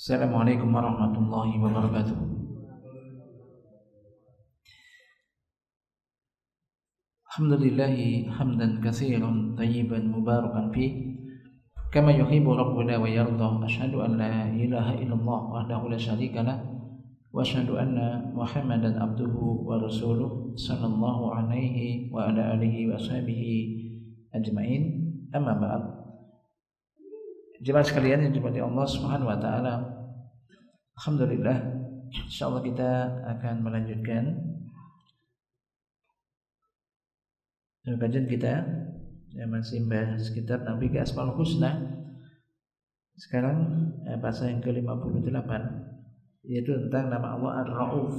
Assalamualaikum warahmatullahi wabarakatuh. Alhamdulillahi hamdan katsiran tayyiban mubarakan fih kama yuhibbu rabbuna wa yarda. Asyhadu an la ilaha illallah wahdahu la syarika lah wa asyhadu anna Muhammadan abduhu wa rasuluh sallallahu alaihi wa ala alihi wa ashabihi ajmain. Amma ba'd. Jemaah sekalian yang dirahmati Allah Subhanahu wa taala. Alhamdulillah, insyaallah kita akan melanjutkan kajian kita yang masih membahas kitab Nabi ke Asmaul Husna. Sekarang pasal yang ke-58, yaitu tentang nama Allah Ar-Rauf.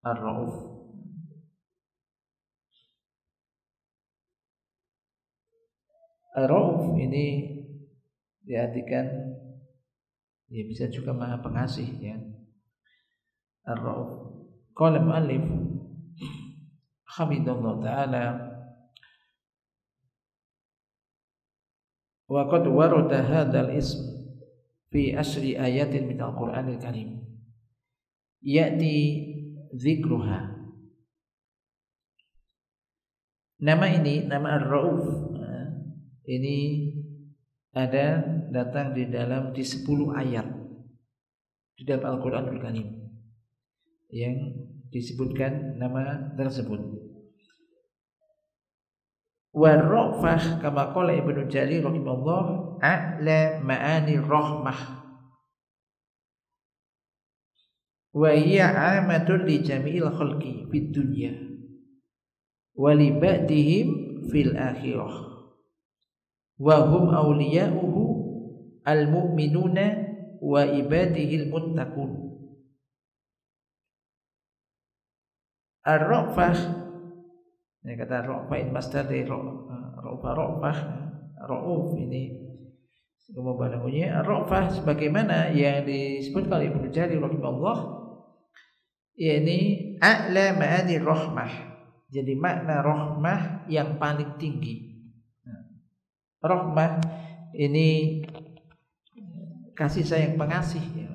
Ar-Rauf. Ar-Rauf ini diartikan ya bisa juga Maha Pengasih, ya. Ar-Rauf. Qala al-muallif hamidallahu ta'ala wa qad warada hadzal ism fi asri ayatin min al-Qur'anil Karim ya'ti dzikruha. Nama ini, nama Ar-Rauf, ini ada datang di 10 ayat di dalam Al-Qur'anul Karim yang disebutkan nama tersebut. War-ra'fah kama qala Ibnu Jarir rahimahullah a'la ma'ani rahmah wa hiya 'amatun li jami'il khalqi fid dunya wa li ba'dihim fil akhirah wa hum awliya'uhu al-mu'minuna wa ibadihil muttaqun. Ar-ra'fah, ini kata ra'fah masdar dari ra'fah, ra'uf ini kemudian ra'fah sebagaimana yang disebutkan oleh Ibnu Jarir rahimahullah, yakni a'la ma'ani rahmah, jadi makna rahmah yang paling tinggi. Rahmah ini kasih sayang, pengasih, ya.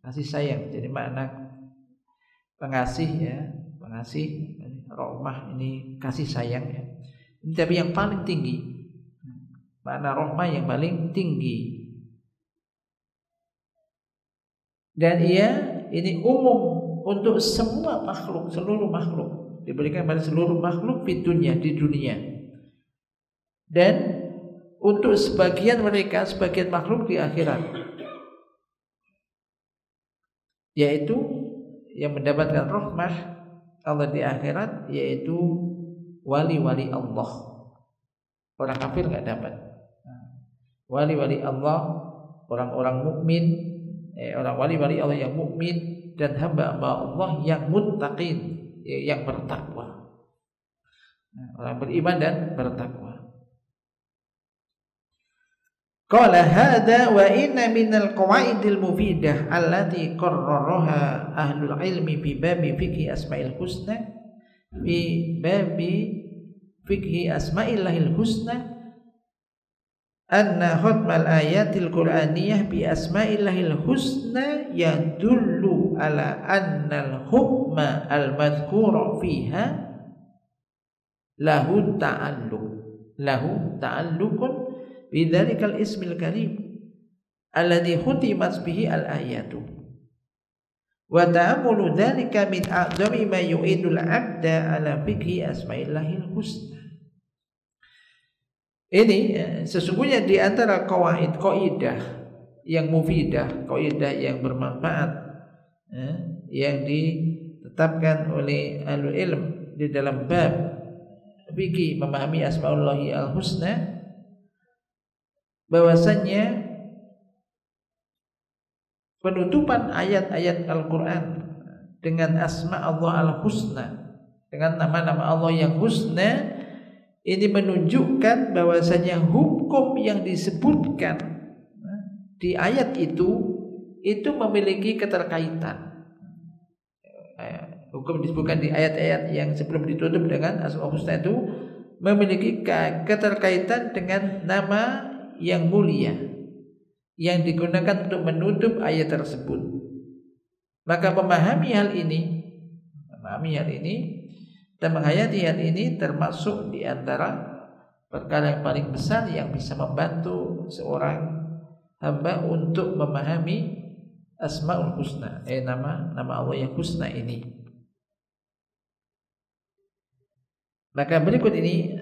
Kasih sayang, jadi makna pengasih, ya, pengasih. Rahmah ini kasih sayang, ya. Ini tapi yang paling tinggi, makna rahmah yang paling tinggi. Dan ia ini umum untuk semua makhluk, seluruh makhluk, diberikan pada seluruh makhluk di dunia. Dan untuk sebagian mereka, sebagian makhluk di akhirat, yaitu yang mendapatkan rahmah Allah di akhirat, yaitu wali-wali Allah. Orang kafir nggak dapat. Wali-wali Allah, orang-orang mukmin, orang wali-wali Allah yang mukmin dan hamba-hamba Allah yang muttaqin, yang bertakwa. Orang beriman dan bertakwa. Qala hadza wa inna minal qawaidil mufidah allati qarraraha ahlul ilmi fi babi fiqhi asma'il husna fi babi fiqhi asma'illahil husna anna khatmal ayatil qur'aniyah bi asma'illahil husna yadullu ala annal hukma al madhkura fiha lahu ta'alluqun bidzalikal ismil karim alladhi khutimat bihi al-ayatu wa ta'ammulu dzalika min a'zami ma yu'idul 'abda ala fiqhi asma'illahil husna. Ini sesungguhnya di antara kaidah yang mufidah, kaidah yang bermanfaat, yang ditetapkan oleh ahlul ilm di dalam bab fikih memahami asma'ullahi al-husna, bahwasannya penutupan ayat-ayat Al-Quran dengan asma Allah al-husna, dengan nama-nama Allah yang husna, ini menunjukkan bahwasannya hukum yang disebutkan di ayat itu memiliki keterkaitan. Hukum disebutkan di ayat-ayat yang sebelum ditutup dengan asma husna itu memiliki keterkaitan dengan nama yang mulia, yang digunakan untuk menutup ayat tersebut. Maka memahami hal ini dan menghayati hal ini termasuk di antara perkara yang paling besar yang bisa membantu seorang hamba untuk memahami Asmaul Husna, nama Allah yang husna ini. Maka berikut ini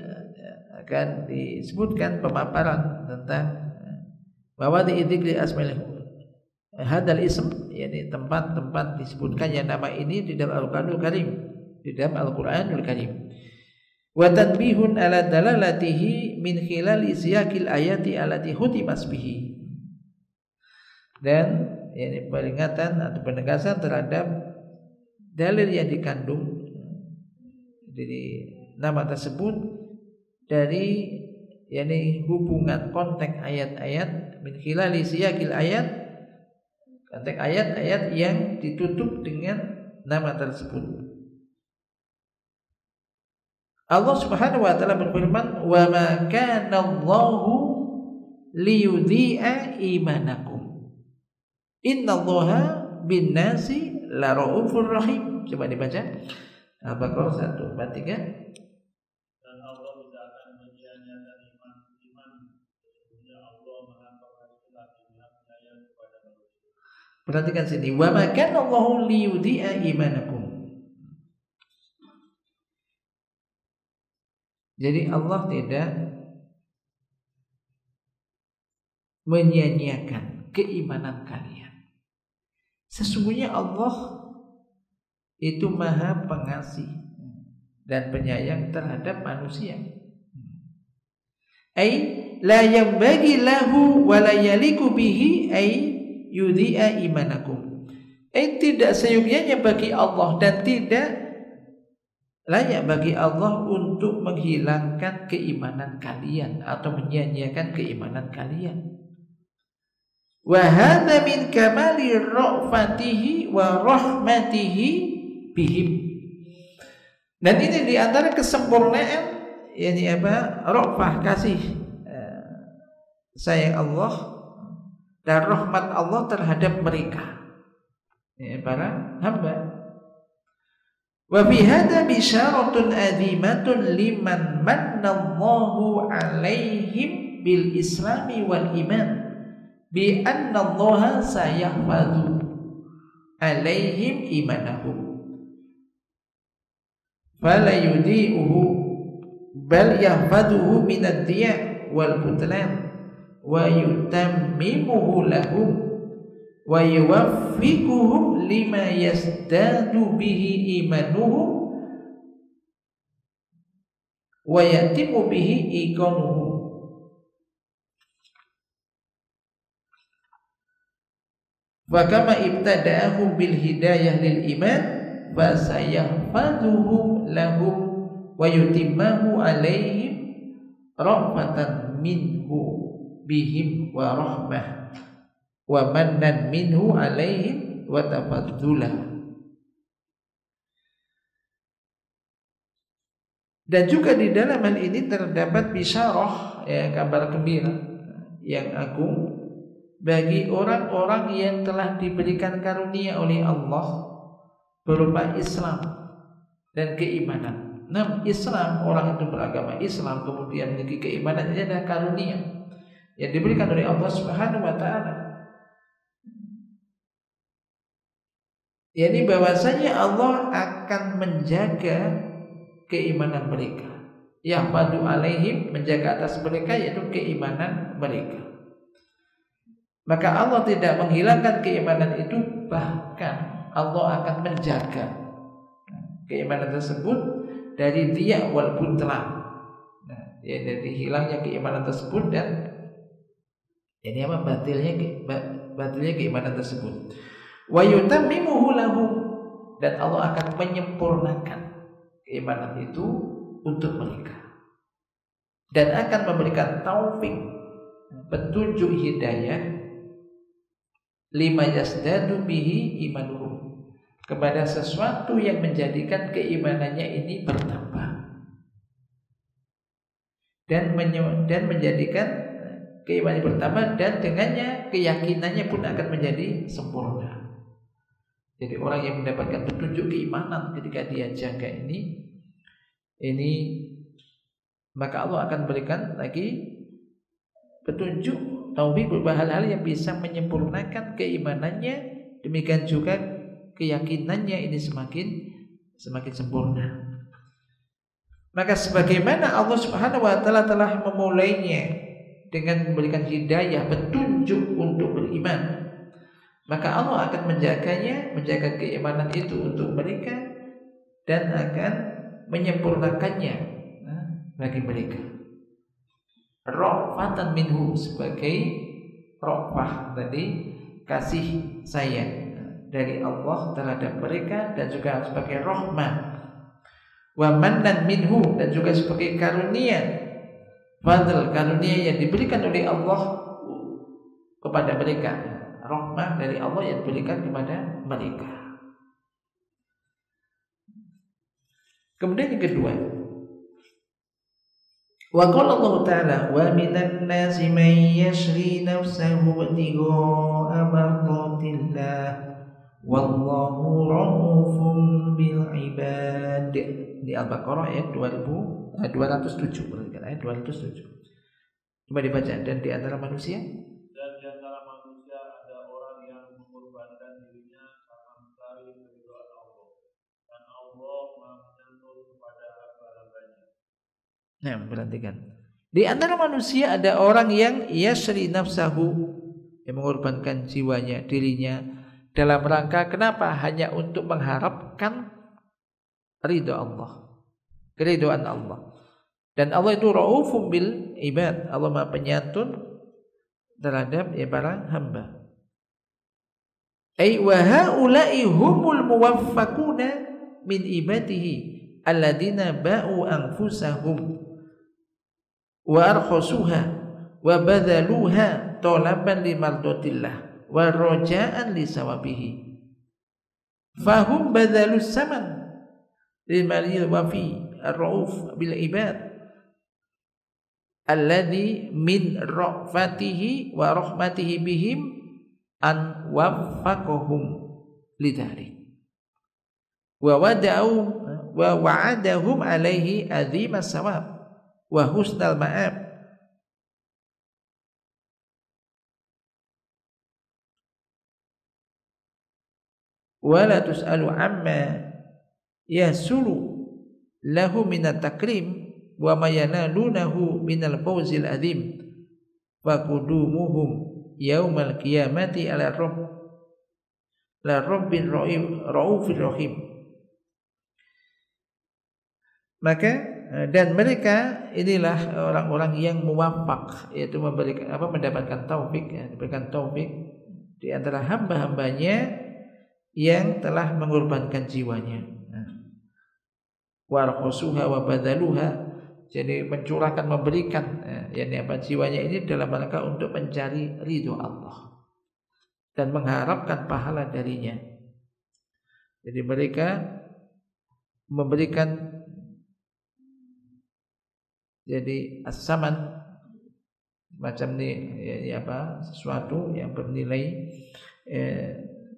akan disebutkan pemaparan tentang bahwa di dzikri asmaul hadal ism, yakni tempat-tempat disebutkannya nama ini di dalam Al-Qur'anul Karim, wa tanbihun ala dalalatihi min khilali siyaqil ayati allati hutimas bihi, dan yakni peringatan atau penegasan terhadap dalil yang dikandung dari nama tersebut dari yakni hubungan konteks ayat-ayat, min khilali siyaqil ayat, konteks ayat-ayat yang ditutup dengan nama tersebut. Allah Subhanahu wa taala berfirman, "Wa ma kana Allahu liyudhi'a imanakum. Innallaha bin-nasi laraufur rahim." Coba dibaca. Al-Baqarah 143. Dan Allah tidak akan menyia-nyiakan iman sesungguhnya Allah Maha Pengasih lagi Maha Penyayang kepada manusia. Perhatikan sini, "Wa ma kana Allahu liyudhi'a imanakum." Jadi Allah tidak menyia-nyiakan keimanan kalian. Sesungguhnya Allah itu Maha Pengasih dan penyayang terhadap manusia. Ai la yanbaghi lahu wa la yaliku bihi ai yudhi'a imanakum. Tidak seyogyanya bagi Allah dan tidak layak bagi Allah untuk menghilangkan keimanan kalian atau menyia-nyiakan keimanan kalian. Wa hadza min kamali ra'fatihi wa rahmatihi bihim. Dan ini di antara kesempurnaan yakni ra'fah, kasih sayang Allah dan rahmat Allah terhadap mereka, para hamba. Wa fi hadza bisyaratun azimatun liman mannallahu alaihim bil islami wal iman bi anna Allah sayahfadzu alaihim imanahum fala yudhi'uhu bal yahfadzuhu min ad-diya' wal butlan wa yutammimuhu lahum wa yuwaffiquhum lima yasdadu bihi imanuhum wa yatimu bihi iqanuhum. Wa kama ibtada'ahum bil hidayah lil iman fa sayahfaduhum lahum wa yutimmahu alaihim rahmatan minhu bihim wa rahmah wa mannan minhu alaihim wa tafadzulah. Dan juga di dalam hal ini terdapat bisyarah, kabar gembira yang agung bagi orang-orang yang telah diberikan karunia oleh Allah berupa Islam dan keimanan. Nah, Islam, orang itu beragama Islam kemudian memiliki keimanan, ini adalah karunia yang diberikan oleh Allah Subhanahu wa taala. Yani bahwasanya Allah akan menjaga keimanan mereka. Yahfadu alaihim, menjaga atas mereka, yaitu keimanan mereka. Maka Allah tidak menghilangkan keimanan itu, bahkan Allah akan menjaga keimanan tersebut dari diya' wal butlan. Dari hilangnya keimanan tersebut dan ini batilnya keimanan tersebut. Wa yutammimuhu lahum, dan Allah akan menyempurnakan keimanan itu untuk mereka dan akan memberikan taufik, petunjuk hidayah lima yasdadu bihi imanuhum, kepada sesuatu yang menjadikan keimanannya ini bertambah dan menjadikan keimanan bertambah, dan dengannya keyakinannya pun akan menjadi sempurna. Jadi orang yang mendapatkan petunjuk keimanan ketika dia jaga ini, maka Allah akan berikan lagi petunjuk taufik berupa hal-hal yang bisa menyempurnakan keimanannya. Demikian juga keyakinannya ini semakin sempurna. Maka sebagaimana Allah Subhanahu wa taala telah memulainya dengan memberikan hidayah, petunjuk untuk beriman, maka Allah akan menjaga keimanan itu untuk mereka dan akan menyempurnakannya bagi mereka. Ra'fatan minhu, sebagai ra'fah tadi, kasih sayang dari Allah terhadap mereka, dan juga sebagai rahmah. Wa mannan minhu, dan juga sebagai karunia, fadl, karunia yang diberikan oleh Allah kepada mereka, rahmah dari Allah yang diberikan kepada mereka. Kemudian yang kedua, wa qala Allah Ta'ala, wa minan nasi man yashri nafsahu ibtigha'a mardatillah wallahu raufun bil ibad. Di Al-Baqarah ayat 207, perhatikan ayat 207. Coba dibaca. Dan di antara manusia ada orang yang mengorbankan dirinya karena mencari keridhaan Allah, dan Allah Maha Penyantun kepada hamba-hambanya. Nah, perhatikan. Di antara manusia ada orang yang yasri nafsahu, yang mengorbankan jiwanya, dirinya, dalam rangka kenapa? Hanya untuk mengharapkan ridho Allah, keridhaan Allah. Dan Allah itu raufum bil ibad, Allah Maha Penyantun terhadap para hamba. Ai wa haula'i humul muwaffaquna min ibadihi alladziina ba'u anfusahum wa arkhasuha wa badhaluha talaban li mardatillah wa raja'an li sawabihi. Fahum badhalus saman limalil wafi ar-rauf bil ibad alladhi min ra'fatihi wa rahmatihi bihim an waffaqahum lidzalik wa wa'adahum alaihi azimas sawab wa husnal ma'ab. Wa la tus'alu amma yasulu lahu minat takrim wa ma yanalunahu minal fawzil azim wa qudumuhum yaumal qiyamati ala rabbin raufir rahim. Maka dan mereka inilah orang-orang yang muwaffaq, yaitu mendapatkan taufik, diberikan taufik di antara hamba-hambanya yang telah mengorbankan jiwanya. Warkhusuha wa badaluha, jadi mencurahkan, memberikan jiwanya ini dalam rangka untuk mencari ridho Allah dan mengharapkan pahala darinya. Jadi mereka memberikan jadi as-saman, macam ini sesuatu yang bernilai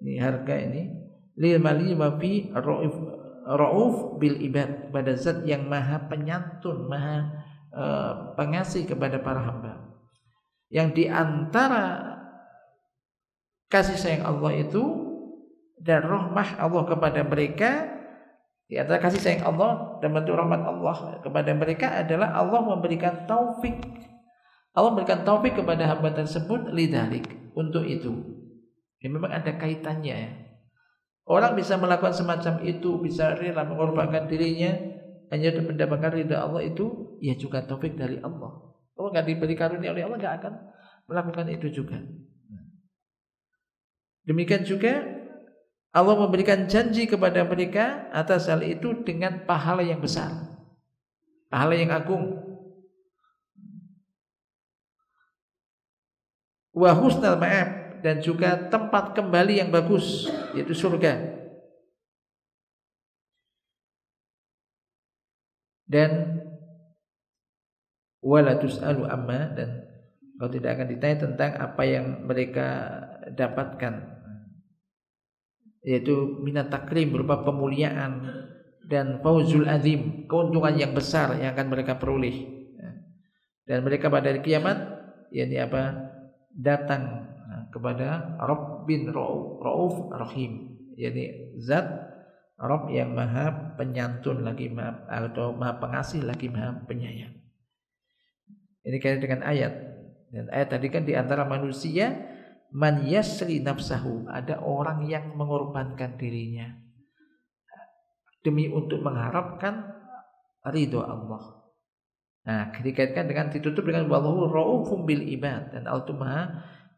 ini harga ini lil mali wa fi rauf bil ibad, pada zat yang maha penyantun, maha pengasih kepada para hamba. Yang di antara kasih sayang Allah itu dan rahmah Allah kepada mereka, di antara kasih sayang Allah dan bentuk rahmat Allah kepada mereka adalah Allah memberikan taufik. Allah memberikan taufik kepada hamba tersebut lidzalik, untuk itu. Ini memang ada kaitannya ya. Orang bisa melakukan semacam itu, bisa rela mengorbankan dirinya hanya untuk mendapatkan ridha Allah, itu ya juga taufik dari Allah. Kalau nggak diberi karunia oleh Allah, nggak akan melakukan itu juga. Demikian juga Allah memberikan janji kepada mereka atas hal itu dengan pahala yang besar, pahala yang agung. Wa husnal ma'ab, dan juga tempat kembali yang bagus, yaitu surga. Dan wala tus'alu amma, dan Kau tidak akan ditanya tentang apa yang mereka dapatkan, yaitu minat takrim berupa pemuliaan dan fauzul azim, keuntungan yang besar yang akan mereka peroleh. Dan mereka pada hari kiamat yakni apa? Datang kepada Rabbin Rauf Rahim, yakni zat Rabb yang maha penyantun lagi maha, atau maha pengasih lagi maha penyayang. Ini kaitan dengan ayat. Dan ayat tadi kan di antara manusia man yasri nafsahu, ada orang yang mengorbankan dirinya demi untuk mengharapkan ridho Allah. Nah, dikaitkan dengan ditutup dengan wallahu raufum bil ibad, dan Allah itu maha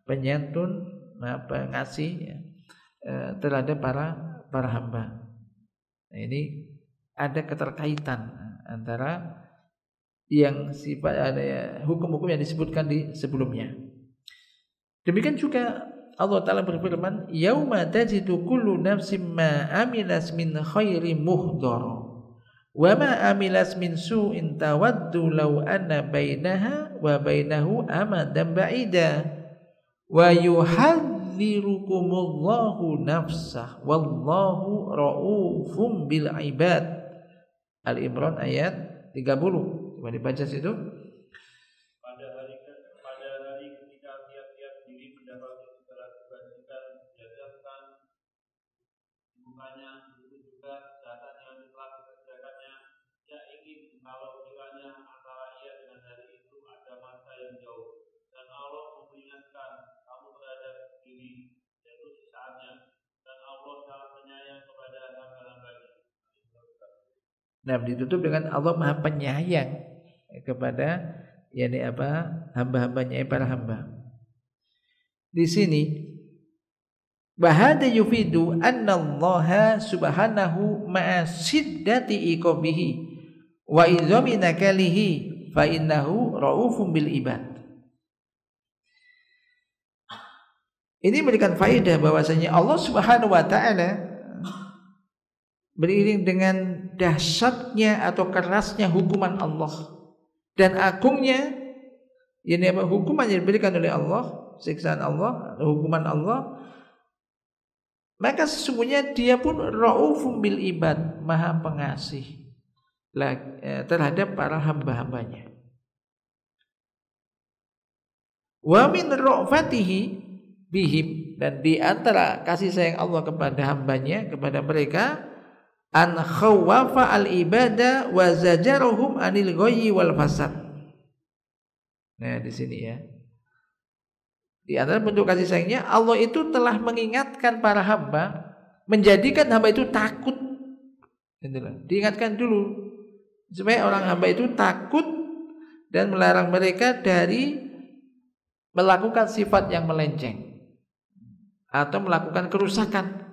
penyantun, maha pengasih ya, terhadap para hamba. Nah, ini ada keterkaitan antara yang sifat ada ya, hukum-hukum yang disebutkan di sebelumnya. Demikian juga Allah Ta'ala berfirman, yauma tajidu kullu nafsin ma amilas min khairi muhdara wa ma amilas min su'in tawaddu law anna bainaha wa bainahu amadan ba'ida wa yuhadzirukumullahu nafsah wallahu raufum bil ibad. Al-Imran ayat 30. Coba dibaca situ. Pada hari ketika tiap-tiap diri mendapati segala kebajikan dihadapkan bukannya, begitu juga kejahatan yang telah dikerjakannya. Ia ingin kalau kiranya antara ia dengan hari itu ada masa yang jauh, dan Allah memperingatkan kamu terhadap diri, yaitu sisaannya, dan Allah sangat penyayang kepada hamba-hambanya. Nah, ditutup dengan Allah maha penyayang kepada yakni apa? Hamba-hambanya, para hamba. Di sini bahada yufidu anna Allah subhanahu ma'a siddati iqabihi wa izami nakalihi fa innahu raufum bil ibad. Ini memberikan faedah bahwasanya Allah Subhanahu wa taala beriring dengan dahsyatnya atau kerasnya hukuman Allah dan agungnya yakni hukuman yang diberikan oleh Allah, siksaan Allah, hukuman Allah, maka sesungguhnya dia pun raufum bil ibad, maha pengasih terhadap para hamba-hambanya. Wa min ra'fatihi bihim, dan di antara kasih sayang Allah kepada hambanya, kepada mereka, an khawafa al ibada wa zajarahum anil ghayyi wal fasad. Nah, di sini ya. Di antara bentuk kasih sayangnya, Allah itu telah mengingatkan para hamba, menjadikan hamba itu takut. Diingatkan dulu supaya orang hamba itu takut dan melarang mereka dari melakukan sifat yang melenceng atau melakukan kerusakan.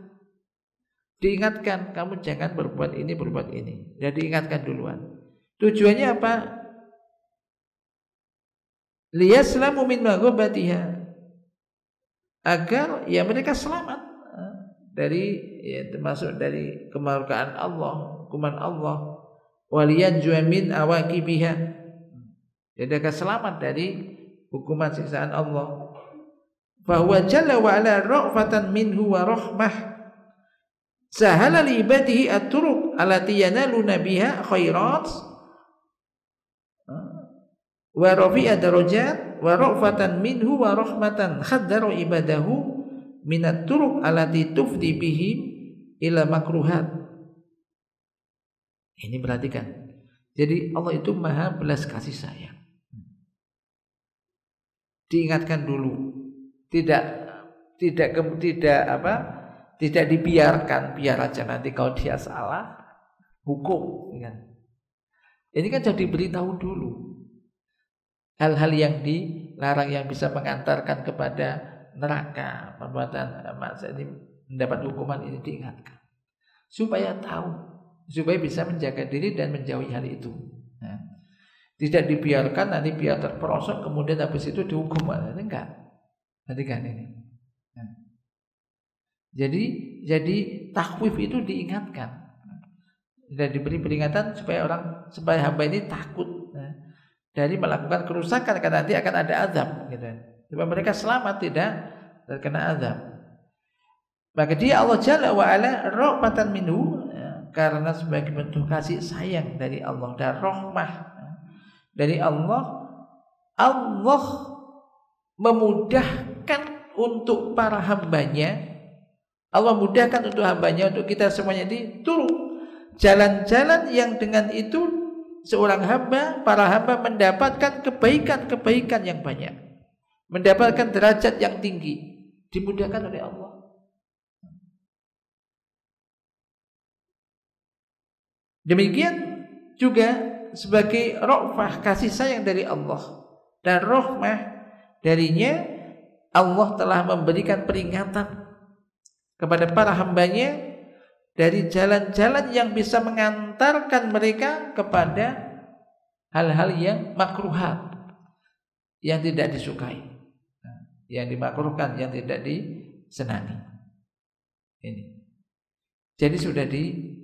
Diingatkan, kamu jangan berbuat ini, berbuat ini. Jadi diingatkan duluan. Tujuannya apa? Liyaslamu min maghobatiha, agar ya mereka selamat dari ya, termasuk dari kemurkaan Allah, hukuman Allah. Waliyanju min awaqibiha, jadi akan selamat dari hukuman siksaan Allah. Fa huwa jalla wa ala ra'fatan minhu wa rahmah sahala li ibadihi at-turuq allati yanaluna biha khairat wa rafi'a darajat wa ra'fatan minhu wa rahmatan khaddara ibadahu min at-turuq allati tufdi bihim ila makruhat. Ini perhatikan. Jadi Allah itu maha belas kasih sayang. Diingatkan dulu. Tidak dibiarkan, biar aja nanti kalau dia salah hukum kan. Ini kan jadi beritahu dulu hal-hal yang dilarang yang bisa mengantarkan kepada neraka, perbuatan maksiat ini mendapat hukuman, ini diingatkan supaya tahu, supaya bisa menjaga diri dan menjauhi hal itu. Nah, tidak dibiarkan nanti biar terperosok kemudian habis itu dihukum, ini enggak. Perhatikan ini. Nah, jadi takhwif itu diingatkan dan diberi peringatan supaya hamba ini takut dari melakukan kerusakan, karena nanti akan ada azab gitu. Supaya mereka selamat tidak terkena azab. Maka dia Allah Jalla wa ala rahmatan minhu, karena sebagai bentuk kasih sayang dari Allah dan rahmah dari Allah, Allah memudahkan untuk para hambanya, Allah mudahkan untuk hambanya, untuk kita semuanya turun jalan-jalan yang dengan itu seorang hamba, para hamba mendapatkan kebaikan-kebaikan yang banyak, mendapatkan derajat yang tinggi, dimudahkan oleh Allah. Demikian juga sebagai rahmah kasih sayang dari Allah dan rahmah darinya, Allah telah memberikan peringatan kepada para hambanya dari jalan-jalan yang bisa mengantarkan mereka kepada hal-hal yang makruhat, yang tidak disukai, yang dimakruhkan, yang tidak disenangi. Ini. Jadi sudah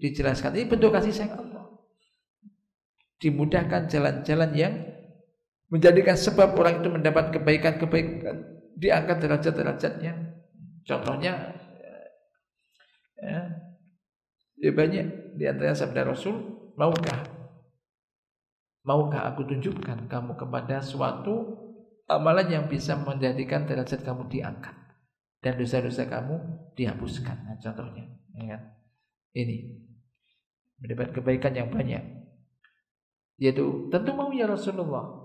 dijelaskan, ini bentuk kasih sayang Allah. Dimudahkan jalan-jalan yang menjadikan sebab orang itu mendapat kebaikan-kebaikan, diangkat derajat-derajatnya. Contohnya ya banyak di antara sabda Rasul, maukah aku tunjukkan kamu kepada suatu amalan yang bisa menjadikan derajat kamu diangkat dan dosa-dosa kamu dihapuskan. Nah, contohnya ya, ini mendapat kebaikan yang banyak, yaitu tentu mau ya Rasulullah.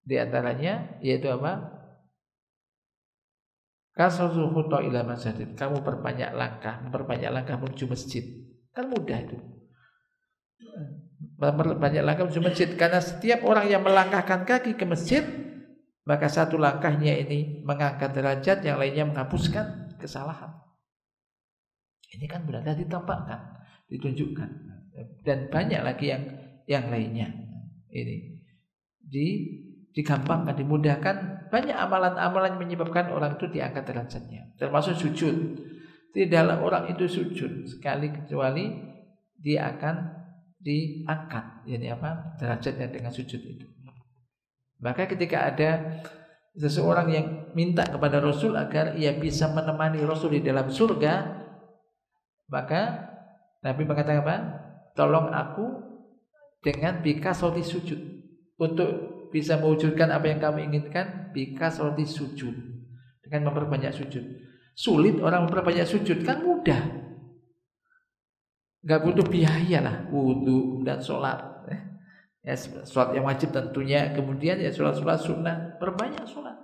Di antaranya yaitu apa? Kasrul khuta ila masjid. Kamu memperbanyak langkah menuju masjid. Kan mudah itu. Memperbanyak langkah menuju masjid, karena setiap orang yang melangkahkan kaki ke masjid, maka satu langkahnya ini mengangkat derajat, yang lainnya menghapuskan kesalahan. Ini kan berada ditampakkan, ditunjukkan, dan banyak lagi yang lainnya. Ini digampangkan, dimudahkan. Banyak amalan-amalan yang menyebabkan orang itu diangkat derajatnya, termasuk sujud. Tidaklah orang itu sujud sekali kecuali dia akan diangkat, yani apa, derajatnya dengan sujud itu. Maka ketika ada seseorang yang minta kepada Rasul agar ia bisa menemani Rasul di dalam surga, maka Nabi mengatakan apa? Tolong aku dengan bikasroti sujud, untuk bisa mewujudkan apa yang kamu inginkan. Bikasroti sujud, dengan memperbanyak sujud. Sulit orang memperbanyak sujud, kan mudah, gak butuh biaya lah, wudu dan sholat. Ya, sholat yang wajib tentunya, kemudian ya sholat-sholat sunnah, perbanyak sholat.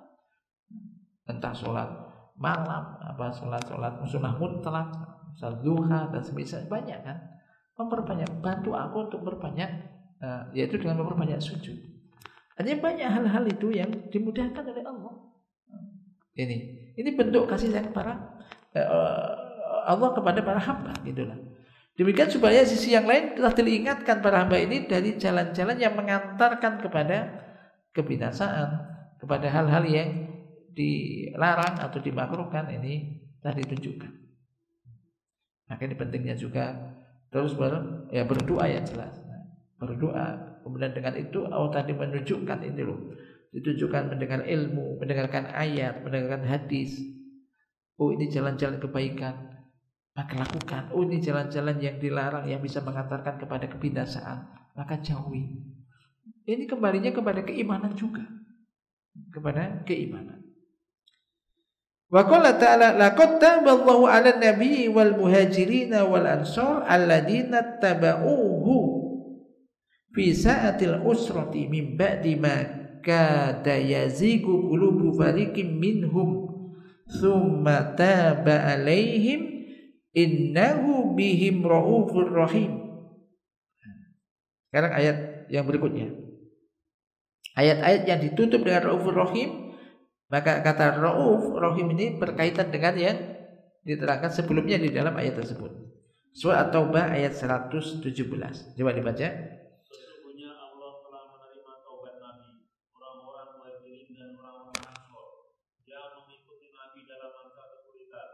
Entah sholat malam, apa sholat sunnah mutlak, sholat duha dan semisal, banyak kan. Memperbanyak, bantu aku untuk berbanyak, yaitu dengan memperbanyak sujud. Hanya banyak hal-hal itu yang dimudahkan oleh Allah. Ini bentuk kasih sayang para Allah kepada para hamba, gitulah. Demikian supaya sisi yang lain telah diingatkan para hamba ini dari jalan-jalan yang mengantarkan kepada kebinasaan, kepada hal-hal yang dilarang atau dimakruhkan, ini telah ditunjukkan. Maka ini pentingnya juga terus berdoa yang jelas. Berdoa, kemudian dengan itu Allah tadi menunjukkan ini loh, ditunjukkan mendengar ilmu, mendengarkan ayat, mendengarkan hadis. Oh, ini jalan-jalan kebaikan, maka lakukan. Oh, ini jalan-jalan yang dilarang yang bisa mengantarkan kepada kebinasaan, maka jauhi. Ini kembalinya kepada keimanan juga, kepada keimanan. Wa qala ta'ala laqad taballahu 'alan nabiyyi wal muhajirin wal ansar alladziina tabauhu fi sa'atil usrati min ba'di ma kada yazigu qulubu fariqin minhum thumma taba 'alaihim innahu bihim raufur rahim. Sekarang ayat yang berikutnya, ayat-ayat yang ditutup dengan raufur rahim. Maka kata rauf rahim ini berkaitan dengan yang diterangkan sebelumnya di dalam ayat tersebut. Surah At-Taubah ayat 117. Coba dibaca. Sesungguhnya Allah telah menerima taubat Nabi, orang-orang muhajirin dan orang-orang ansor yang mengikuti Nabi dalam masa kesulitan.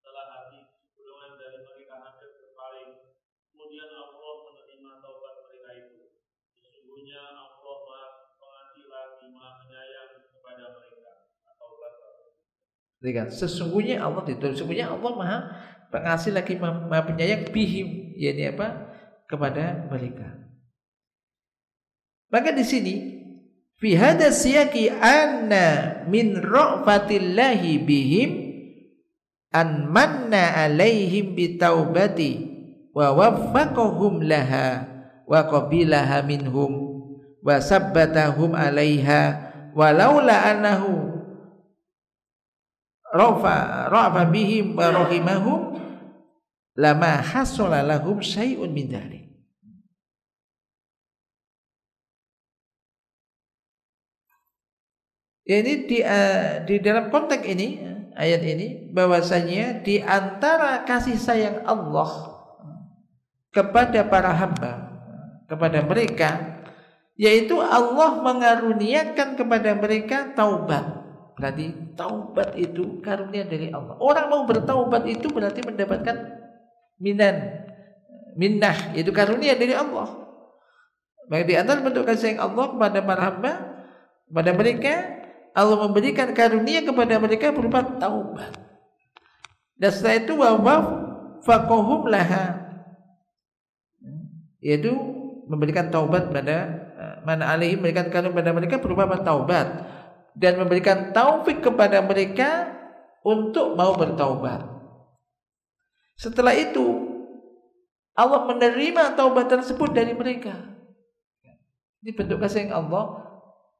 Setelah habis golongan dari mereka hampir berpaling, kemudian Allah menerima taubat mereka itu. Sesungguhnya Allah lagi Maha Penyayang kepada mereka atau batal. Lihat, sesungguhnya Allah Maha Pengasih lagi Maha Penyayang bihim, yakni apa? Kepada mereka. Maka di sini fi hadha siyaqi anna min ra'fatillahi bihim an manna alaihim bitaubati wa waffaqahum laha wa qabilaha minhum wa sabbatahum alaiha walaula annahu rafa bihim wa rahimahum lama hasala lahum syai'un min dzalik. Ini di dalam konteks ini, ayat ini, bahwasanya di antara kasih sayang Allah kepada para hamba, kepada mereka, yaitu Allah mengaruniakan kepada mereka taubat. Berarti taubat itu karunia dari Allah. Orang mau bertaubat itu berarti mendapatkan minnah, yaitu karunia dari Allah. Maka di antara bentuk kasih sayang Allah kepada para hamba, kepada mereka, Allah memberikan karunia kepada mereka berupa taubat. Dan setelah itu wawaffaqahum laha, yaitu memberikan taubat pada mana alaihim, memberikan karunia kepada mereka berupa taubat dan memberikan taufik kepada mereka untuk mau bertaubat. Setelah itu Allah menerima taubat tersebut dari mereka. Ini bentuk kasih sayang Allah.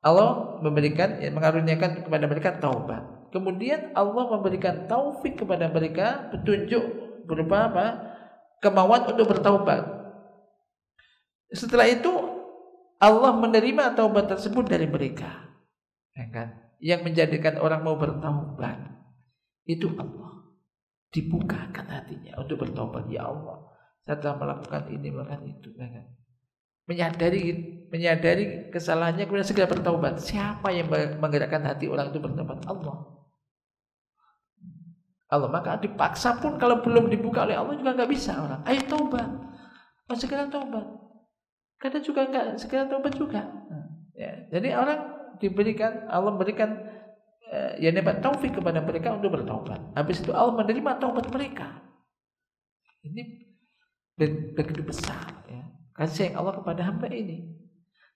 Allah memberikan, mengaruniakan kepada mereka taubat. Kemudian Allah memberikan taufik kepada mereka, petunjuk berupa apa? Kemauan untuk bertaubat. Setelah itu Allah menerima taubat tersebut dari mereka. Ya kan? Yang menjadikan orang mau bertaubat itu Allah. Dibukakan hatinya untuk bertaubat. Ya Allah, saya telah melakukan ini, melakukan itu. Ya kan? Menyadari kesalahannya kemudian segera bertaubat. Siapa yang menggerakkan hati orang itu bertaubat? Allah. Maka dipaksa pun kalau belum dibuka oleh Allah juga nggak bisa orang. Ayo taubat, segera taubat. Kadang juga nggak segera taubat juga. Ya, jadi orang diberikan, Allah memberikan taufik kepada mereka untuk bertaubat. Habis itu Allah menerima taubat mereka. Ini begitu besar, ya, kasih sayang Allah kepada hamba ini.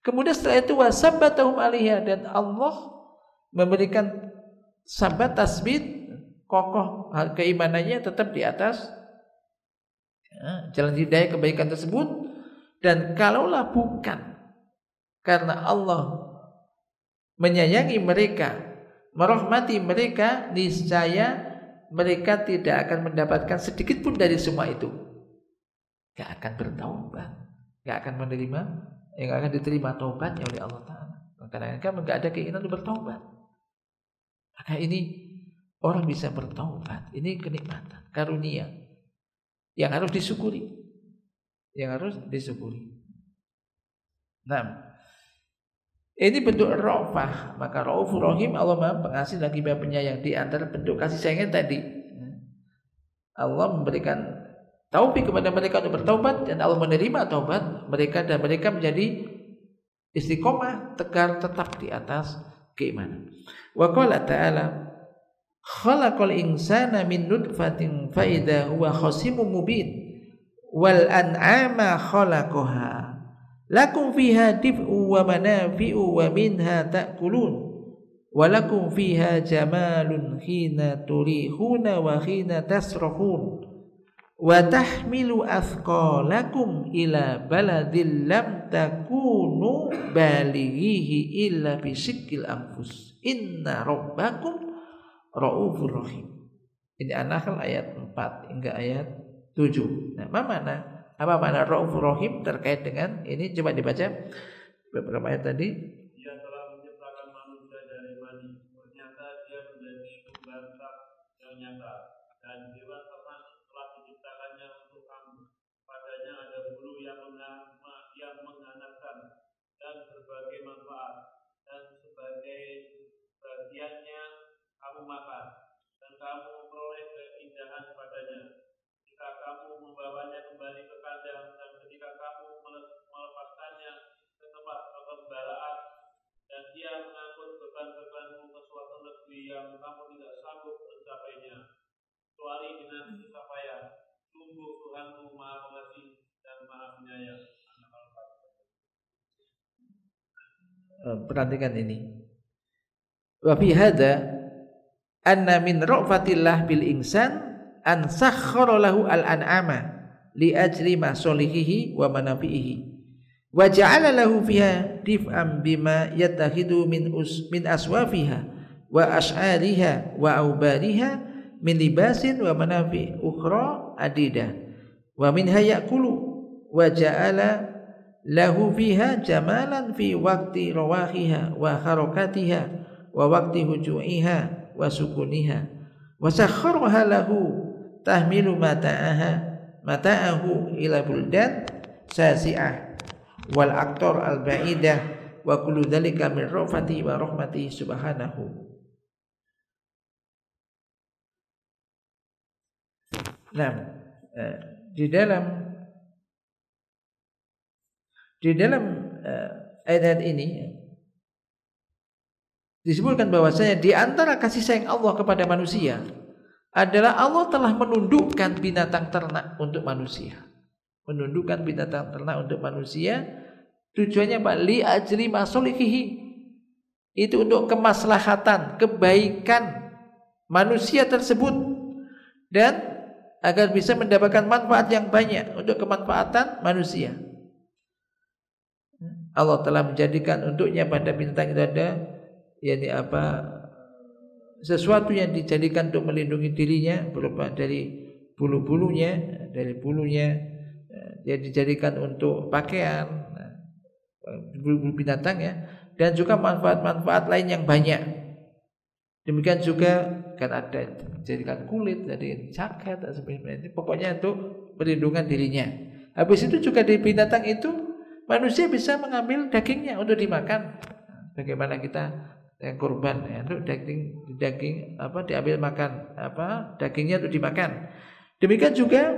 Kemudian setelah itu wasabbatahum alaiha, dan Allah memberikan sabat, tasbit, kokoh keimanannya tetap di atas jalan hidayah kebaikan tersebut. Dan kalaulah bukan karena Allah menyayangi mereka, merahmati mereka, niscaya mereka tidak akan mendapatkan sedikit pun dari semua itu. Gak akan bertaubat, gak akan menerima, yang akan diterima taubatnya oleh Allah Ta'ala. Karena kamu gak ada keinginan untuk bertaubat. Maka ini orang bisa bertaubat. Ini kenikmatan, karunia yang harus disyukuri, Nah, ini bentuk ra'fah. Maka Ra'ufur Rahim, Allah Maha Pengasih lagi Maha Penyayang. Di antara bentuk kasih sayangnya tadi, Allah memberikan taufik kepada mereka untuk bertaubat, dan Allah menerima taubat mereka, dan mereka menjadi istiqomah, tegar, tetap di atas keimanan. Wa qala ta'ala khalaqal insana min nutfatin fa idza huwa khasimun mubin wal an'ama khalaqaha lakum fiha dif'u wa manafi'u wa minha ta'kulun wa lakum fiha jamalun hina turihuna wa hina tasrahun wa tahmilu athqalakum ila baladil lam takunu balighihi illa bisyikil anfus inna rabbakum ra'ufur rahim. Ini An-Nahl ayat 4 hingga ayat 7. Nah, apa mana ra'ufur rahim terkait dengan ini? Coba dibaca beberapa ayat tadi. Dia telah menciptakan manusia dari mani, ternyata dia menjadi pembantak yang nyata, dan hewan ternak telah diciptakannya untuk kamu. Padanya ada bulu yang menghangatkan dan berbagai manfaat, dan sebagai bagiannya kamu makan, dan kamu memperoleh keindahan padanya. Jika kamu membawanya kembali ke kandang, dan ketika kamu melepaskannya ke tempat penggembalaan, dan dia ia mengangkut beban-bebanmu ke suatu negeri yang kamu tidak sanggup mencapainya, kecuali dengan susah payah. Sungguh Tuhanmu Maha Pengasih dan Maha Penyayang. Perhatikan ini. Wa fi hadza anna min ra'fatillah bil insan an sakhkhara lahu al-an'ama li ajli masalihihi wa manafi'ihi wa ja'ala lahu fiha dif'an bima yattakhidhu min aswafiha wa ash'ariha wa aubariha min libasin wa manafi' ukhra adidah wa minha ya'kulu wa ja'ala lahu fiha jamalan fi waqti rawahiha wa harakatiha wa waqti huju'iha wa sukuniha wa sakhkharaha lahu tahmilu mata'ahu ila buldan sasi'ah wal aqtar al ba'idah wa kullu dhalika min rafati wa rahmati subhanahu. Nah, di dalam ayat ini disebutkan bahwasanya di antara kasih sayang Allah kepada manusia adalah Allah telah menundukkan binatang ternak untuk manusia. Menundukkan binatang ternak untuk manusia tujuannya apa? Li ajli masalihihi. Itu untuk kemaslahatan, kebaikan manusia tersebut dan agar bisa mendapatkan manfaat yang banyak untuk kemanfaatan manusia. Allah telah menjadikan untuknya pada binatang itu ada sesuatu yang dijadikan untuk melindungi dirinya berupa dari bulu-bulunya, dia dijadikan untuk pakaian, bulu binatang ya, dan juga manfaat-manfaat lain yang banyak. Demikian juga kan ada dijadikan kulit dari jaket dan sebagainya. Pokoknya untuk perlindungan dirinya. Habis itu juga di binatang itu manusia bisa mengambil dagingnya untuk dimakan. Bagaimana kita kurban ya, untuk daging diambil makan, dagingnya untuk dimakan. Demikian juga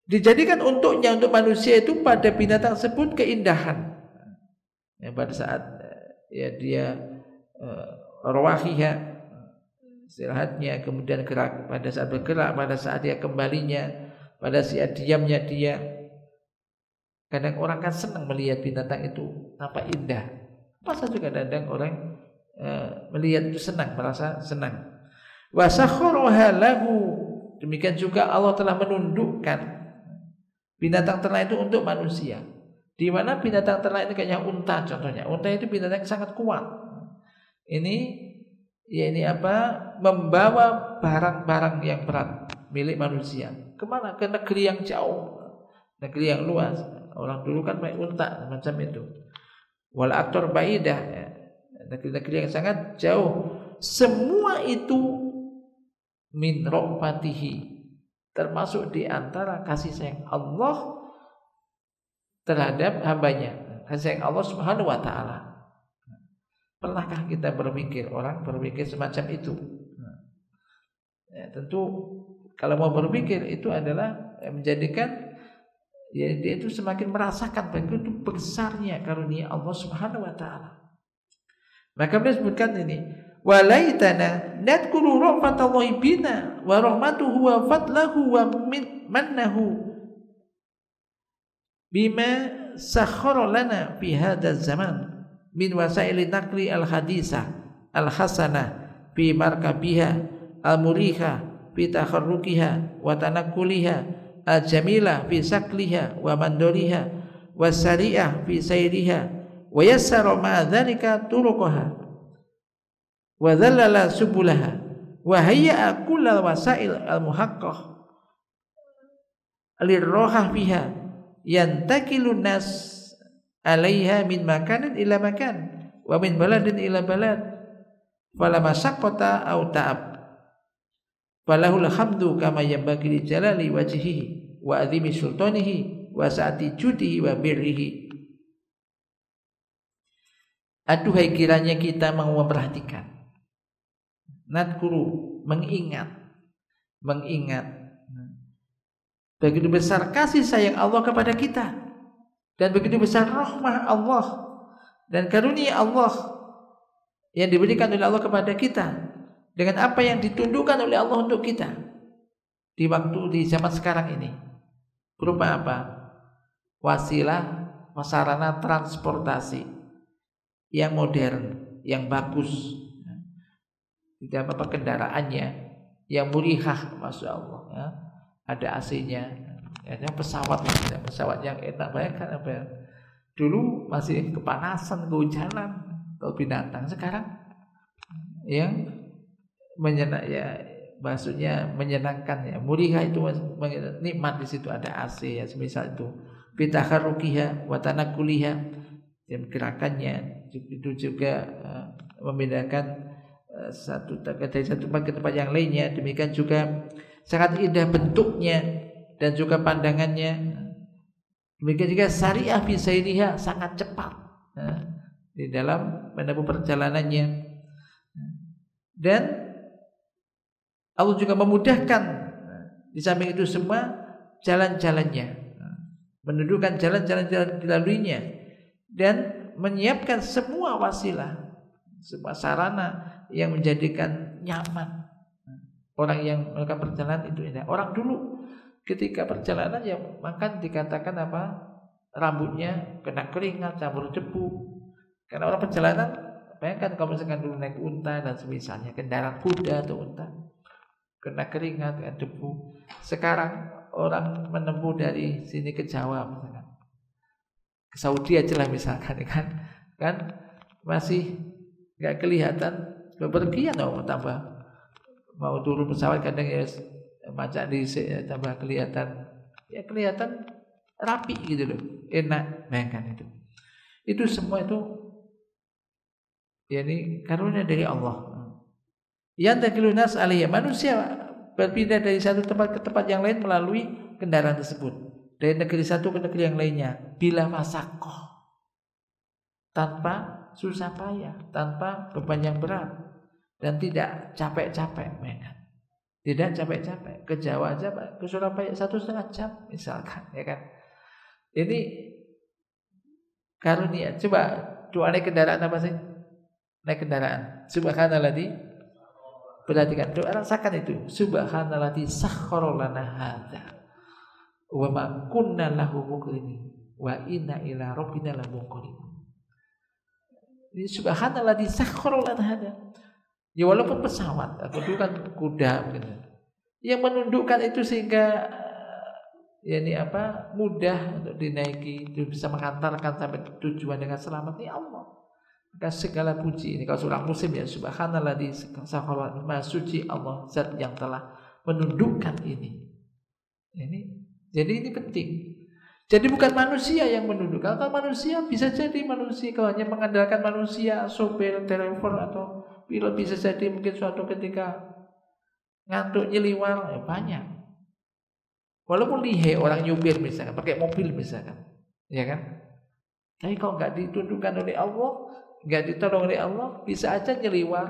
dijadikan untuknya untuk manusia itu pada binatang tersebut keindahan. Ya, pada saat dia rawahiha istirahatnya, kemudian gerak pada saat bergerak, pada saat dia kembalinya, pada saat diamnya dia. Kadang orang kan senang melihat binatang itu tampak indah. Masa juga kadang orang melihat itu senang, merasa senang. Wa sakhkharaha lahu. Demikian juga Allah telah menundukkan binatang ternak itu untuk manusia. Di mana binatang ternak itu kayaknya unta contohnya. Unta itu binatang yang sangat kuat. Ini membawa barang-barang yang berat milik manusia. Kemana? Ke negeri yang jauh, negeri yang luas. Orang dulu kan pakai unta macam itu. Wal aktor baidah, negeri-negeri yang sangat jauh. Semua itu min rahmatihi, termasuk di antara kasih sayang Allah terhadap hambanya, kasih sayang Allah Subhanahu wa taala. Pernahkah kita orang berpikir semacam itu? Tentu kalau mau berpikir itu adalah menjadikan dia itu semakin merasakan begitu besarnya karunia Allah Subhanahu wa taala. Maka beliau sebutkan ini, walaitana nadkuru rahmatallahi bina wa rahmatuhu wa fadlahu wa mannahu bima sakhkhara lana fi hadzal zaman min wasaili naqli al-hadisah al-hasanah fi markabiha al-muriha fi takharrukiha wa tanakkuliha al-jamilah fi sakliha wa mandoriha wa sari'ah fi sayriha wa yassara ma dzalika turuqaha wa dhallala subulaha wa hayya'a kullal wasail al-muhaqqaq lirrohah fiha yantakilun nas alaiha min makanin ila makan wa min baladin ila balad fala masyaqqata aw ta'ab falahul hamdu kama yanbaghi li jalali wajhihi wa azimi sultanihi wa sa'ati judihi wa birrihi. Aduhai kiranya kita mau memperhatikan, nadkuru, mengingat begitu besar kasih sayang Allah kepada kita dan begitu besar rahmah Allah Dan karunia Allah yang diberikan oleh Allah kepada kita dengan apa yang ditundukkan oleh Allah untuk kita di zaman sekarang ini berupa apa? Wasilah, sarana transportasi yang modern, yang bagus, tidak apa kendaraannya, yang murihah, masya Allah, ya. Ada AC-nya, ada pesawat yang enak. Bayangkan apa ya? Dulu masih kepanasan, kehujanan, kalau binatang. Sekarang yang maksudnya menyenangkan ya, murihah itu nikmat, di situ ada AC ya, semisal itu. Bitaharukiha wa tanakuliha, dan gerakannya itu juga membedakan dari satu tempat ke tempat yang lainnya. Demikian juga sangat indah bentuknya dan juga pandangannya. Demikian juga syariah bisairiha, sangat cepat di dalam menempuh perjalanannya. Dan Allah juga memudahkan di samping itu semua jalan-jalannya, menundukkan jalan-jalan dilaluinya, dan menyiapkan semua wasilah, semua sarana yang menjadikan nyaman orang yang melakukan perjalanan itu indah. Orang dulu ketika perjalanan ya makan dikatakan apa, rambutnya kena keringat, campur debu. Karena orang perjalanan, bayangkan kalau misalkan dulu naik unta dan semisalnya, kendaraan kuda atau unta, kena keringat, kena debu. Sekarang orang menempuh dari sini ke Jawa misalkan, ke Saudi aja lah misalkan, kan masih nggak kelihatan bepergian, tambah mau turun pesawat kadang ya macam tambah kelihatan rapi gitu loh, enak. Bayangkan itu semua itu yani karunia dari Allah. Yang takilunas alaiya, manusia berpindah dari satu tempat ke tempat yang lain melalui kendaraan tersebut, dari negeri satu ke negeri yang lainnya, bila masakoh, tanpa susah payah, tanpa beban yang berat, dan tidak capek-capek. Tidak capek-capep. Ke Jawa aja, ke Surabaya 1,5 jam misalkan, ya kan. Ini karunia. Coba doa naik kendaraan apa sih? Naik kendaraan, subhanalladzi. Perhatikan, doa rasakan itu. Subhanalladzi sakhkhara lana hadza wa ma kunna lahu muqrinin wa inna ila rabbina lamunqalibun. Ini subhanalladzi sakhkhara lana hadza. Ya walaupun pesawat, dulu kan kuda gitu, yang menundukkan itu sehingga mudah untuk dinaiki, itu bisa mengantarkan sampai tujuan dengan selamat. Ya Allah, maka segala puji ini kalau seorang muslim ya, subhanalladzi sakhkhara, maha suci Allah, zat yang telah menundukkan ini. Jadi ini penting. Jadi bukan manusia yang menundukkan. Kalau manusia bisa jadi manusia kalau hanya mengandalkan manusia, sopir, driver atau pilot, bisa jadi mungkin suatu ketika ngantuk nyeliwar, banyak. Walaupun lihe orang nyupir misalkan, pakai mobil misalkan, ya kan? Tapi kalau nggak ditundukkan oleh Allah, nggak ditolong oleh Allah, bisa aja nyeliwar,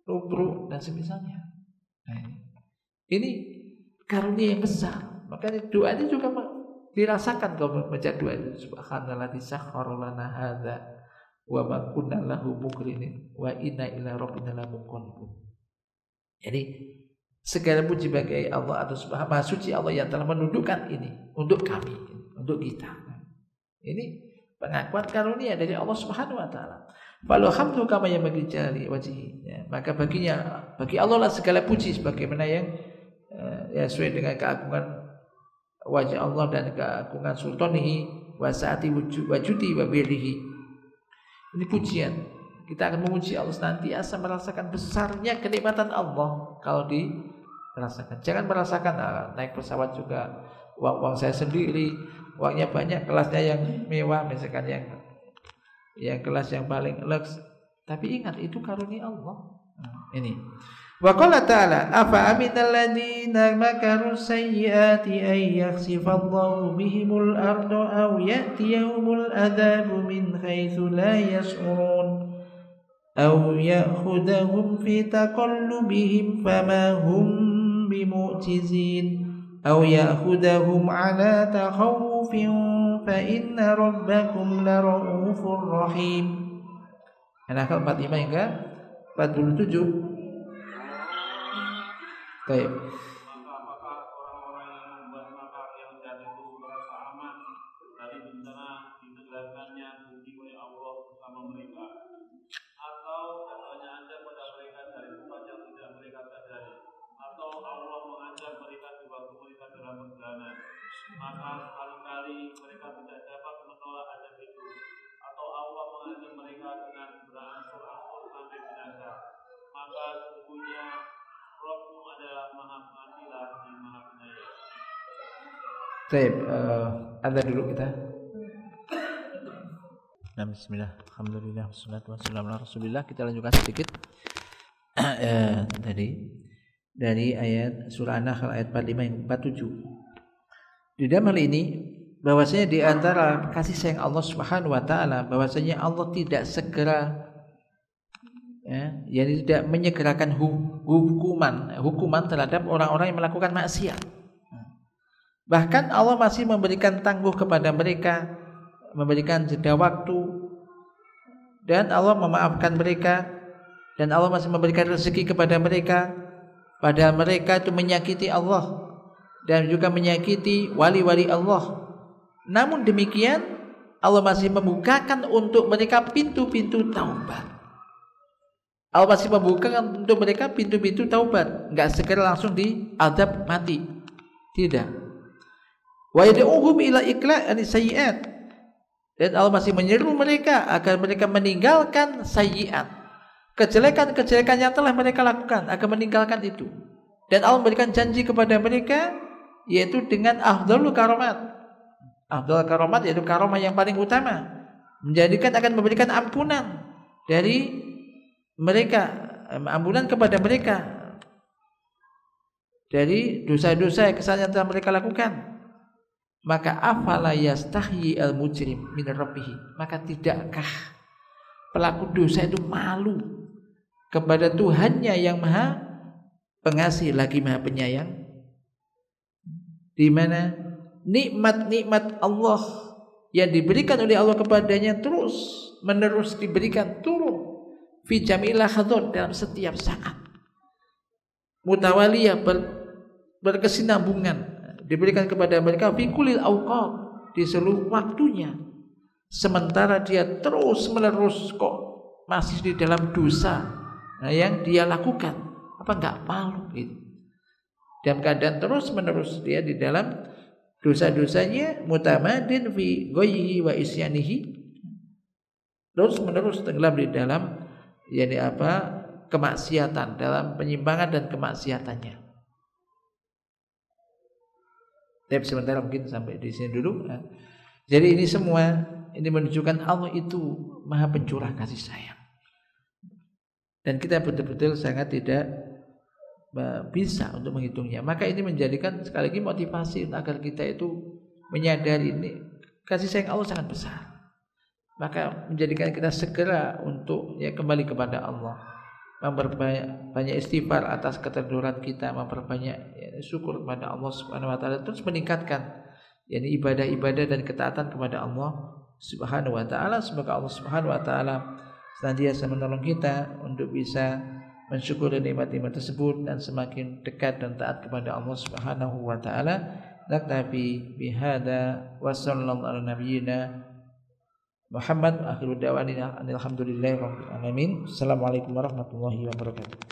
lumpuh dan semisalnya. Ini karunia yang besar. Makanya doa ini juga dirasakan kalau baca doa itu. Subhanalladzi sakhkhara lana hadza wa ma kunna lahu muqrinin wa inna ila rabbina lamunqalibun. Jadi segala puji bagi Allah atau Maha Suci Allah yang telah menundukkan ini untuk kami, untuk kita. Ini pengakuan karunia dari Allah Subhanahu wa taala. Falhamdu kama yanbaghi li wajhihi. Maka bagi Allah lah segala puji sebagaimana yang sesuai dengan keagungan wajah Allah dan keagungan sultanihi wa sa'ati wujudi wa birrihi. Ini pujian. Kita akan memuji Allah senantiasa, merasakan besarnya kenikmatan Allah kalau dirasakan. Jangan merasakan naik pesawat juga uang saya sendiri, uangnya banyak, kelasnya yang mewah misalkan, yang kelas yang paling lux. Tapi ingat itu karunia Allah. Ini. Wa qala ta'ala afa aminal ladzina makaru sayyiati ay yakhsifallahu bihimul arda aw ya'tiyahumul adzabu min haitsu la yash'urun aw ya'khudhahum fi taqallubihim fama hum bimu'jizin أو يأخذهم على تخوف فإن ربكم لرؤوف رحيم. An-Nahl 45 hingga 47. Baik. Maka apakah orang-orang yang membuat makar yang jahat itu merasa aman dari bencana ditenggelamkannya bumi oleh Allah bersama mereka, atau katanya Anda pada mereka dari tempat yang tidak mereka sadari, atau Allah mengajar mereka di waktu mereka dalam perjalanan, maka sekali-kali mereka tidak dapat menolak azab itu, atau Allah mengajar mereka dengan berangsur-angsur sampai binasa, maka sesungguhnya Rabbmu adalah Maha Pengasih lagi Maha Penyayang. Baik, ada dulu kita. Bismillah, alhamdulillah, wassalatu wassalamu ala rasulillah. Kita lanjutkan sedikit dari ayat surah An-Nahl ayat 45 hingga 47. Di dalam hal ini bahwasanya di antara kasih sayang Allah Subhanahu wa taala bahwasanya Allah tidak segera yang tidak menyegerakan hukuman terhadap orang-orang yang melakukan maksiat. Bahkan Allah masih memberikan tangguh kepada mereka, memberikan jeda waktu, dan Allah memaafkan mereka, dan Allah masih memberikan rezeki kepada mereka, padahal mereka itu menyakiti Allah dan juga menyakiti wali-wali Allah. Namun demikian Allah masih membukakan untuk mereka pintu-pintu taubat. Allah masih membukakan untuk mereka pintu-pintu taubat, enggak segera langsung diazab mati. Tidak. Wa yad'uhum ila iqla'i sayyi'at. Dan Allah masih menyeru mereka agar mereka meninggalkan sayyi'at. Kejelekan-kejelekan yang telah mereka lakukan, agar meninggalkan itu. Dan Allah memberikan janji kepada mereka yaitu dengan afdhalul karomat. Afdhalul karomat yaitu karomah yang paling utama, menjadikan akan memberikan ampunan dari mereka, ampunan kepada mereka dari dosa-dosa kesalahan yang telah mereka lakukan. Maka afala yastahyi al-mujrim min rabbih, maka tidakkah pelaku dosa itu malu kepada Tuhannya yang Maha Pengasih lagi Maha Penyayang, di mana nikmat-nikmat Allah yang diberikan oleh Allah kepadanya terus menerus diberikan turun fi jamil lahadzat, dalam setiap saat, mutawaliyah, berkesinambungan diberikan kepada mereka fi kulil awqat, di seluruh waktunya. Sementara dia terus menerus kok masih di dalam dosa yang dia lakukan, apa enggak malu gitu. Dalam keadaan terus menerus dia di dalam dosa-dosanya, mutamadin fi ghayyihi wa isyanihi, terus menerus tenggelam di dalam kemaksiatan, dalam penyimpangan dan kemaksiatannya. Tapi sementara mungkin sampai di sini dulu. Jadi ini semua ini menunjukkan Allah itu Maha Pencurah kasih sayang. Dan kita betul-betul sangat tidak bisa untuk menghitungnya. Maka ini menjadikan sekali lagi motivasi agar kita itu menyadari ini kasih sayang Allah sangat besar. Maka menjadikan kita segera untuk kembali kepada Allah, memperbanyak istighfar atas keterdoran kita, memperbanyak syukur kepada Allah Subhanahu wa taala, terus meningkatkan ibadah-ibadah dan ketaatan kepada Allah Subhanahu wa taala. Semoga Allah Subhanahu wa taala senantiasa menolong kita untuk bisa mensyukuri nikmat-nikmat tersebut dan semakin dekat dan taat kepada Allah Subhanahu wa taala. Naktafi bihada wa sallallahu ala nabiyyina Muhammad, akhiru da'wana alhamdulillahi rabbil alamin. Assalamualaikum warahmatullahi wabarakatuh.